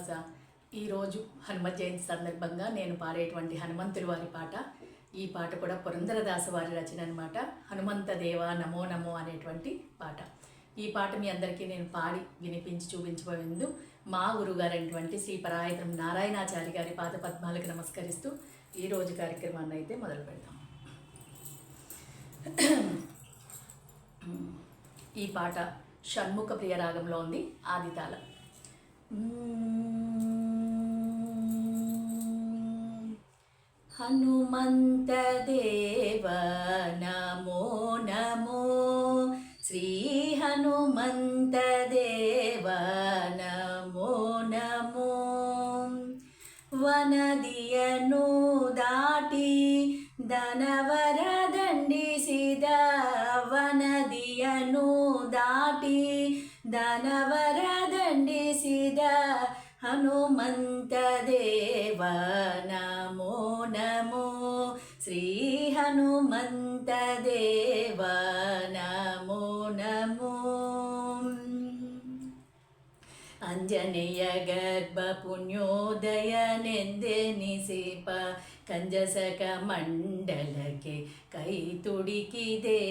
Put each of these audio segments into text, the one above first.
శ్రీనివాస. ఈరోజు హనుమ జయంతి సందర్భంగా నేను పాడేటువంటి హనుమంతుడి వారి పాట. ఈ పాట కూడా పురంధరదాసు వారి రచన అనమాట. హనుమంత దేవ నమో నమో అనేటువంటి పాట. ఈ పాట మీ అందరికీ నేను పాడి వినిపించి చూపించబోయేందు మా గురుగారైనటువంటి శ్రీ పరాయతం నారాయణాచారి గారి పాద పద్మాలకు నమస్కరిస్తూ ఈరోజు కార్యక్రమాన్ని అయితే మొదలు పెడతాం. ఈ పాట షణ్ముఖ ప్రియ రాగంలో ఉంది, ఆదితాళ. హనుమంత దేవ నమో నమో, శ్రీ హనుమంత దేవ నమో నమో. ವನದಿಯನ್ನು ದಾಟಿ ದನವರ ದಂಡಿಸಿದ, ವನದಿಯನ್ನು ದಾಟಿ ದನವರ ದಂಡಿಸಿದ ಹನುಮಂತ ದೇವ ನಮೋ ನಮೋ, ಶ್ರೀ ಹನುಮಂತ ದೇವ ನಮೋ ನಮೋ. ಅಂಜನೆಯ ಗರ್ಭ ಪುಣ್ಯೋದಯನೆಂದೆನಿಸಿಪ ಕಂಜಸಕ ಮಂಡಲಕ್ಕೆ ಕೈ ತುಡಿಕಿದೆ.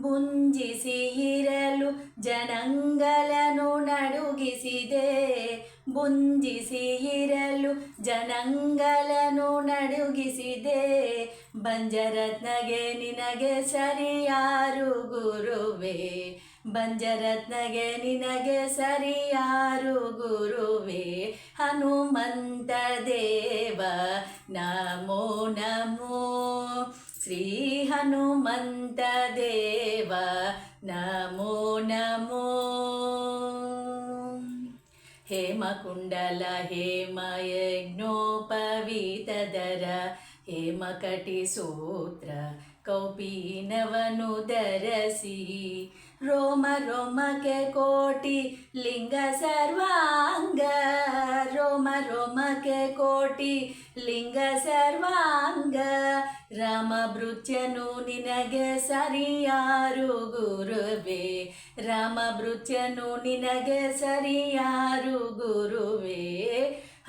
ಬುಂಜಿಸಿ ಇರಲು ಜನಂಗಲನು ನಡುಗಿಸಿದೆ, ಬುಂಜಿಸಿ ಇರಲು ಜನಂಗಲನು ನಡುಗಿಸಿದೆ. ಬಂಜರತ್ನಗೆ ನಿನಗೆ ಸರಿಯಾರು ಗುರುವೇ, ಬಂಜರತ್ನಗೆ ನಿನಗೆ ಸರಿಯಾರು ಗುರುವೇ. ಹನುಮಂತ ದೇವ ನಮೋ ನಮೋ, ಶ್ರೀ ಹನುಮಂತ ದೇವ ನಮೋ ನಮೋ. ಹೇಮಕುಂಡಲ ಹೇಮಯಜ್ಞೋಪವೀತದರ ಹೇಮಕಟಿ ಸೂತ್ರ ಕೌಪೀನವನು ಧರಸಿ, ರೋಮ ರೋಮಕ್ಕೆ ಕೋಟಿ ಲಿಂಗ ಸರ್ವಾಂಗ, ರೋಮ ರೋಮಕ್ಕೆ ಕೋಟಿ ಲಿಂಗ ಸರ್ವಾಂಗ. ರಾಮ ಭೃತ್ಯನು ನಿನಗೆ ಸರಿಯಾರು ಗುರುವೇ, ರಾಮ ಭೃತ್ಯನು ನಿನಗೆ ಸರಿಯಾರು ಗುರುವೇ.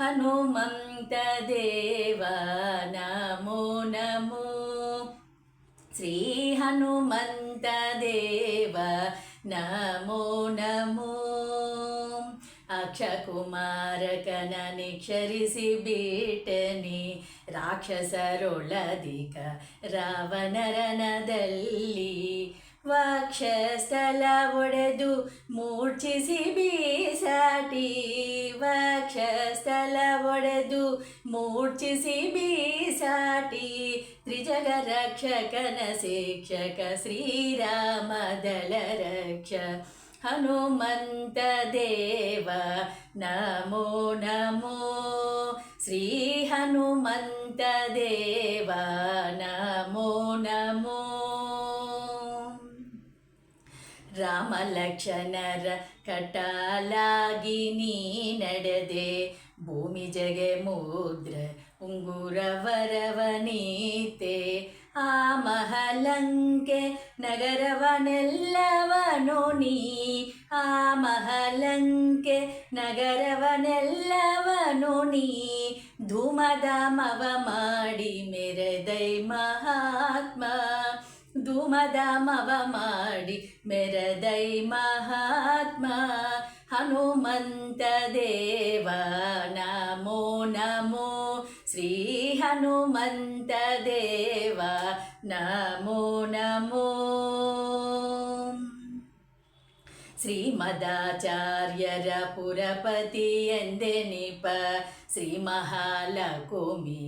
ಹನುಮಂತ ದೇವ ನಮೋ ನಮೋ, ಶ್ರೀ ಹನುಮಂತ ದೇವ ನಮೋ ನಮೋ. ಅಕ್ಷಕುಮಾರಕನ ನಿಕ್ಷರಿಸಿ ಬಿಟ್ಟನಿ ರಾಕ್ಷಸರೊಳದಿಕ ರಾವಣರನದಲ್ಲಿ. ವಕ್ಷಸ್ಥಲ ಒಡೆದು ಮೂರ್ಛಿಸಿ ಬೀಸಾಟಿ, ವಕ್ಷಸ್ಥಲ ಒಡೆದು ಮೂರ್ಛಿಸಿ ಬೀಸಾಟಿ. ತ್ರಿಜಗ ರಕ್ಷಕನ ಶಿಕ್ಷಕ ಶ್ರೀರಾಮದಳ ರಕ್ಷ ಹನುಮಂತ ದೇವ ನಮೋ ನಮೋ, ಶ್ರೀ ಹನುಮಂತ ದೇವ ನಮೋ ನಮೋ. ರಾಮ ಲಕ್ಷ್ಮಣರ ಕಟಾಲಾಗಿ ನೀ ನಡೆದೆ, ಭೂಮಿ ಜಗೆ ಮುದ್ರ ಉಂಗುರವರವನೀತೆ. ಆ ಮಹಲಂಕೆ ನಗರವನೆಲ್ಲವನು ನೀ, ಆ ಮಹಲಂಕೆ ನಗರವನೆಲ್ಲವನು ನೀ. ಧೂಮಧಾಮವ ಮಾಡಿ ಮೆರೆದೈ ಮಹಾತ್ಮ, ಧೂಮಧಾಮವ ಮಾಡಿ ಮೆರೆದೈ ಮಹಾತ್ಮ. ಹನುಮಂತ ದೇವ ನಮೋ ನಮೋ, ಶ್ರೀ ಹನುಮಂತ ದೇವ ನಮೋ ನಮೋ. ಶ್ರೀಮದಾಚಾರ್ಯರ ಪುರಪತಿ ಎಂದೆನಿಪ ಶ್ರೀ ಮಹಾಲಕುಮಿ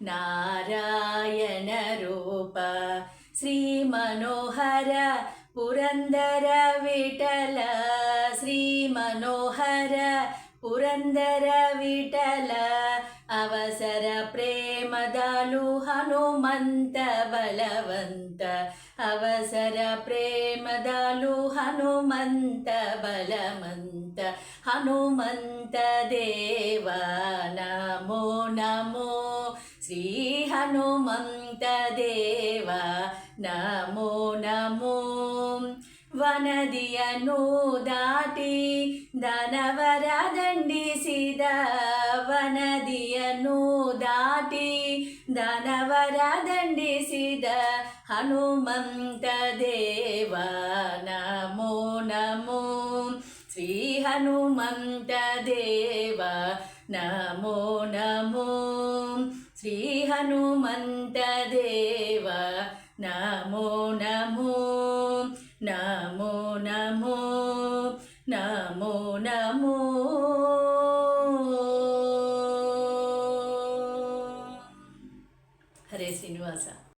ನಾರಾಯಣ ರೂಪ. ಶ್ರೀ ಮನೋಹರ ಪುರಂದರ ವಿಠಲ, ಶ್ರೀ ಮನೋಹರ ಪುರಂದರ ವಿಠಲ. ಅವಸರ ಪ್ರೇಮದಾಲು ಹನುಮಂತ ಬಲವಂತ, ಅವಸರ ಪ್ರೇಮದಾಲು ಹನುಮಂತ ಬಲವಂತ. ಹನುಮಂತ ದೇವ ನಮೋ ನಮೋ, ಶ್ರೀ ಹನುಮಂತ ದೇವ ನಮೋ ನಮೋ. ವನದಿಯನ್ನು ದಾಟಿ ದಾನವರ ದಂಡಿಸಿದ ವನದಿಯನ್ನು ದಾಟಿ ದಾನವರ ದಂಡಿಸಿದ ಹನುಮಂತ ದೇವ ನಮೋ ನಮೋ ಶ್ರೀ ಹನುಮಂತ ದೇವ ನಮೋ ನಮೋ ಶ್ರೀ ಹನುಮಂತ ದೇವ ನಮೋ ನಮೋ ನಮೋ ನಮೋ ನಮೋ ನಮೋ ಹರೇ ಶ್ರೀನಿವಾಸ.